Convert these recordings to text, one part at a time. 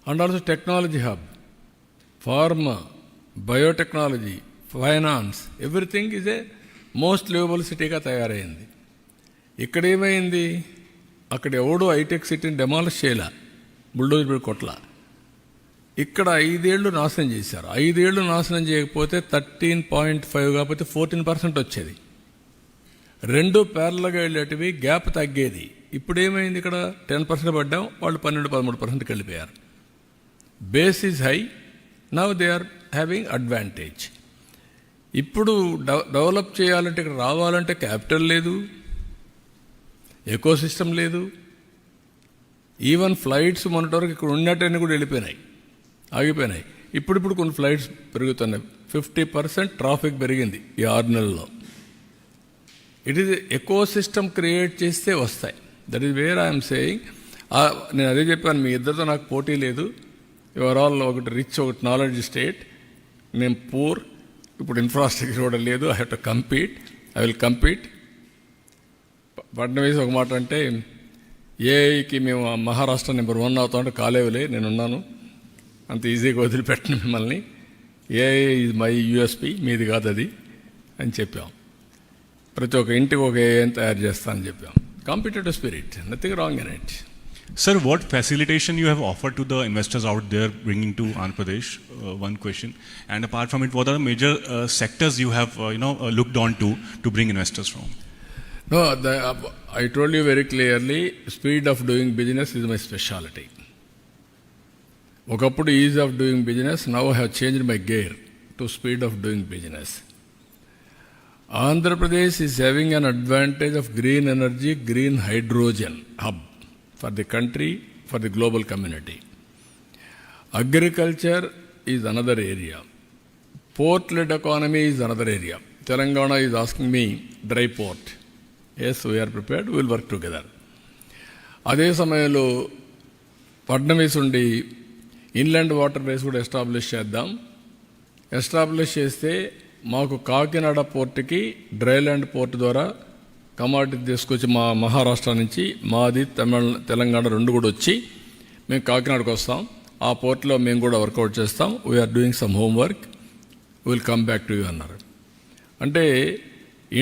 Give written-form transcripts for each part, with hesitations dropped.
and also technology hub, pharma, biotechnology, finance, everything is a most liveable సిటీగా తయారైంది. ఇక్కడ ఏమైంది, అక్కడ ఎవడో హైటెక్ సిటీని డెమాలిష్ చేయలే, బుల్డోజర్ కొట్ల. ఇక్కడ 5 ఏళ్ళు నాశనం చేశారు. 5 ఏళ్ళు నాశనం చేయకపోతే 13.5 కాకపోతే 14% వచ్చేది. 2 ప్యారల్గా వెళ్ళేటివి, గ్యాప్ తగ్గేది. ఇప్పుడు ఏమైంది, ఇక్కడ 10% పడ్డాం, వాళ్ళు 12-13%కి వెళ్ళిపోయారు. Base is high, now they are having advantage. ఇప్పుడు డెవలప్ చేయాలంటే, ఇక్కడ రావాలంటే క్యాపిటల్ లేదు, ఎకో సిస్టమ్ లేదు. ఈవెన్ ఫ్లైట్స్ మొన్నటి ఇక్కడ ఉన్నట్టన్నీ కూడా వెళ్ళిపోయినాయి, ఆగిపోయినాయి. ఇప్పుడు కొన్ని ఫ్లైట్స్ పెరుగుతున్నాయి. 50% ట్రాఫిక్ పెరిగింది ఈ 6 నెలల్లో. It is eco system create చేస్తే వస్తాయి. That is where I'm saying. నేను అదే చెప్పాను, మీ ఇద్దరితో నాకు పోటీ లేదు. యువర్ ఆల్ ఒకటి రిచ్, ఒకటి నాలెడ్జ్ స్టేట్, నేను పూర్. ఇప్పుడు ఇన్ఫ్రాస్ట్రక్చర్ కూడా లేదు. I have to compete, I will compete. Fadnavis ఒక మాట అంటే, ఏఐకి మేము మహారాష్ట్ర నెంబర్ 1 అవుతామంటే కాలేవులే, నేనున్నాను, అంత ఈజీగా వదిలిపెట్టను మిమ్మల్ని. ఏఐ ఈజ్ మై యూఎస్పీ, మీది కాదు అది అని చెప్పాం. ప్రతి ఒక్క ఇంటికి ఒక ఏఐని తయారు చేస్తానని చెప్పాం. Competitive spirit, nothing wrong in it. Sir, what facilitation you have offered to the investors out there bringing to Andhra Pradesh? One question. And apart from it, what are the major sectors you have looked on to bring investors from? No, I told you very clearly, speed of doing business is my specialty. ఒకప్పుడు ease of doing business, now I have changed my gear to speed of doing business. Andhra Pradesh is having an advantage of green energy, green hydrogen hub for the country, for the global community. Agriculture is another area. Port-led economy is another area. Telangana is asking me dry port. Yes, we are prepared, we will work together. అదే సమయంలో ఫడ్నవీస్ ఉండి inland water ways కూడా establish చేద్దాం. Establish చేస్తే మాకు కాకినాడ పోర్టుకి dryland port ద్వారా commodity తీసుకొచ్చి మా మహారాష్ట్ర నుంచి, మాది తెలంగాణ 2 కూడా వచ్చి మేము కాకినాడకు వస్తాం. ఆ పోర్ట్లో మేము కూడా వర్కౌట్ చేస్తాం. We're doing some homework, will come back to you అన్నారు. అంటే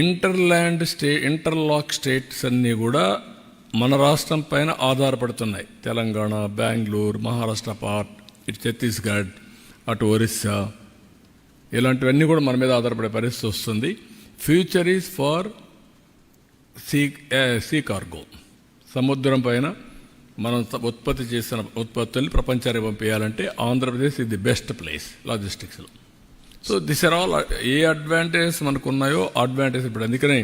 ఇంటర్లాక్ స్టేట్స్ అన్నీ కూడా మన రాష్ట్రం పైన ఆధారపడుతున్నాయి. తెలంగాణ, బెంగళూరు, మహారాష్ట్ర పార్ట్, ఇటు ఛత్తీస్గఢ్, అటు ఒరిస్సా, ఇలాంటివన్నీ కూడా మన మీద ఆధారపడే పరిస్థితి వస్తుంది. Future is for sea cargo. సముద్రం పైన మనం ఉత్పత్తి చేసిన ఉత్పత్తుల్ని ప్రపంచానికి పంపించాలంటే ఆంధ్రప్రదేశ్ ఇది ది బెస్ట్ ప్లేస్ లాజిస్టిక్స్లో. సో దిస్ ఆర్ ఆల్ ఏ అడ్వాంటేజెస్ మనకు ఉన్నాయో అడ్వాంటేజ్ ఇప్పుడు. అందుకనే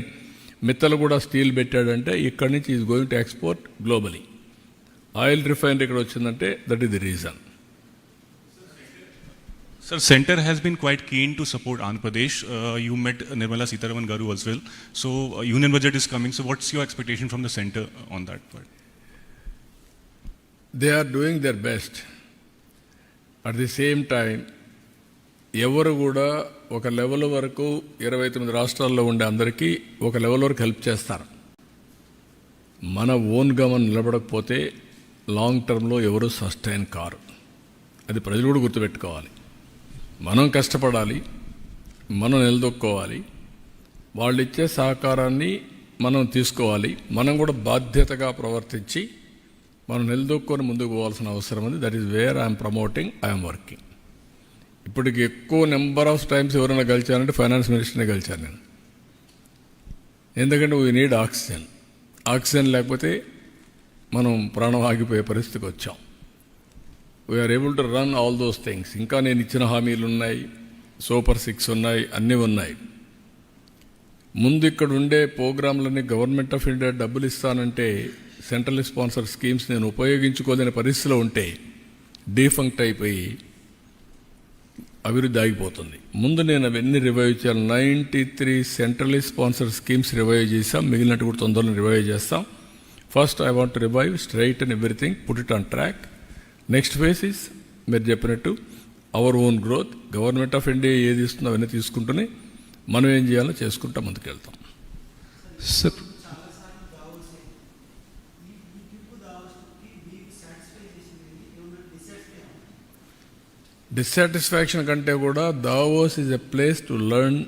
మిత్తలు కూడా స్టీల్ పెట్టాడంటే ఇక్కడి నుంచి is going to export globally. Oil refinery ఇక్కడ వచ్చిందంటే that is the reason. Sir, Center has been quite keen to support Andhra Pradesh. You met Nirmala Sitharaman Garu as well. So, union budget is coming. So, what's your expectation from the Center on that part? They are doing their best. At the same time, ఎవరు కూడా ఒక level వరకు 29 రాష్ట్రాల్లో ఉండే అందరికీ ఒక level వరకు help చేస్తారు. మన ఓన్గా మనం నిలబడకపోతే లాంగ్ టర్మ్లో ఎవరు సస్టైన్ కారు. అది ప్రజలు కూడా గుర్తుపెట్టుకోవాలి. మనం కష్టపడాలి, మనం నిలదొక్కోవాలి, వాళ్ళు ఇచ్చే సహకారాన్ని మనం తీసుకోవాలి. మనం కూడా బాధ్యతగా ప్రవర్తించి మనం నిలదొక్కొని ముందుకు పోవాల్సిన అవసరం ఉంది. That is where I'm promoting, I'm working. ఇప్పటికి ఎక్కువ నెంబర్ ఆఫ్ టైమ్స్ ఎవరైనా గెలిచానంటే ఫైనాన్స్ మినిస్టర్నే గెలిచాను నేను. ఎందుకంటే వీ నీడ్ ఆక్సిజన్. ఆక్సిజన్ లేకపోతే మనం ప్రాణం ఆగిపోయే పరిస్థితికి వచ్చాం. We're able to run all those things. ఇంకా నేను ఇచ్చిన హామీలు ఉన్నాయి, సూపర్ 6 ఉన్నాయి, అన్నీ ఉన్నాయి. ముందు ఇక్కడ ఉండే ప్రోగ్రాంలన్నీ గవర్నమెంట్ ఆఫ్ ఇండియా డబ్బులు ఇస్తానంటే సెంట్రల్ స్పాన్సర్ స్కీమ్స్ నేను ఉపయోగించుకోలేని పరిస్థితిలో ఉంటే డీఫంక్ట్ అయిపోయి అభివృద్ధి ఆగిపోతుంది. ముందు నేను అవన్నీ రివైవ్ చేయాలి. 93 సెంట్రల్లీ స్పాన్సర్ స్కీమ్స్ రివైవ్ చేసాం, మిగిలినట్టు కూడా తొందరలో రివైవ్ చేస్తాం. First I want to revive, straight and everything, put it on track. Next phase is మీరు చెప్పినట్టు our own growth. Government of India ఏది ఇస్తుందో అవన్నీ తీసుకుంటూనే మనం ఏం చేయాలో చేసుకుంటా ముందుకెళ్తాం. సార్, డిస్సాటిస్ఫాక్షన్ కంటే కూడా Davos is a place to learn